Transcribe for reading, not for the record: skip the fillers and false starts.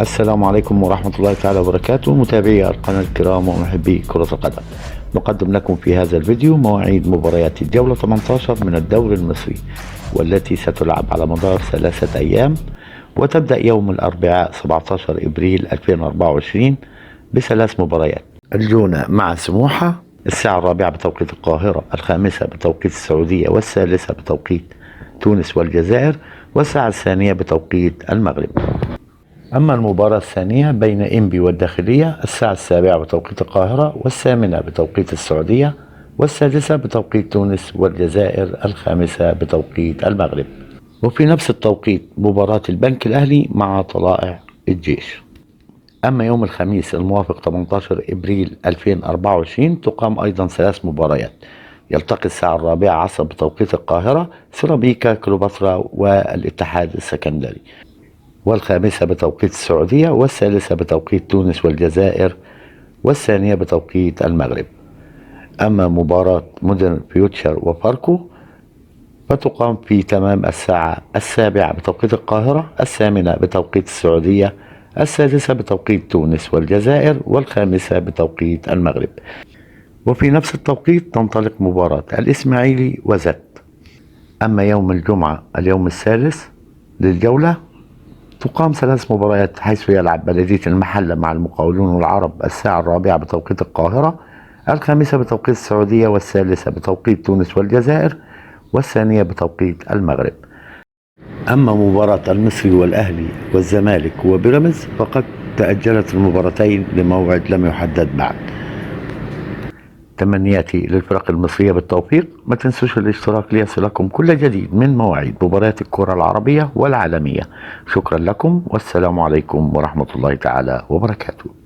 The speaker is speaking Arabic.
السلام عليكم ورحمة الله تعالى وبركاته، متابعي القناة الكرام ومحبي كرة القدم. نقدم لكم في هذا الفيديو مواعيد مباريات الجولة 18 من الدوري المصري، والتي ستلعب على مدار 3 أيام، وتبدأ يوم الأربعاء 17 إبريل 2024 بثلاث مباريات. الجونة مع سموحة الساعة 4 بتوقيت القاهرة، 5 بتوقيت السعودية، 3 بتوقيت تونس والجزائر، والساعة 2 بتوقيت المغرب. أما المباراة الثانية بين إنبي والداخلية الساعة 7 بتوقيت القاهرة، 8 بتوقيت السعودية، 6 بتوقيت تونس والجزائر، 5 بتوقيت المغرب. وفي نفس التوقيت مباراة البنك الأهلي مع طلائع الجيش. أما يوم الخميس الموافق 18 إبريل 2024 تقام أيضا 3 مباريات. يلتقي الساعة 4 عصر بتوقيت القاهرة سيراميكا كليوباترا والاتحاد السكندري، 5 بتوقيت السعودية، 6 بتوقيت تونس والجزائر، 2 بتوقيت المغرب. أما مباراة مودرن فيوتشر وفاركو فتقام في تمام الساعة 7 بتوقيت القاهرة، 8 بتوقيت السعودية، 6 بتوقيت تونس والجزائر، 5 بتوقيت المغرب. وفي نفس التوقيت تنطلق مباراة الإسماعيلي وزد. أما يوم الجمعة اليوم الثالث للجولة تقام 3 مباريات، حيث يلعب بلدية المحلة مع المقاولون العرب الساعة 4 بتوقيت القاهرة، 5 بتوقيت السعودية، 3 بتوقيت تونس والجزائر، 2 بتوقيت المغرب. أما مباراة المصري والأهلي والزمالك وبيراميدز فقد تأجلت المباراتين لموعد لم يحدد بعد. تمنياتي للفرق المصرية بالتوفيق. ما تنسوش الاشتراك ليصلكم كل جديد من مواعيد مباريات الكرة العربية والعالمية. شكرا لكم، والسلام عليكم ورحمة الله تعالى وبركاته.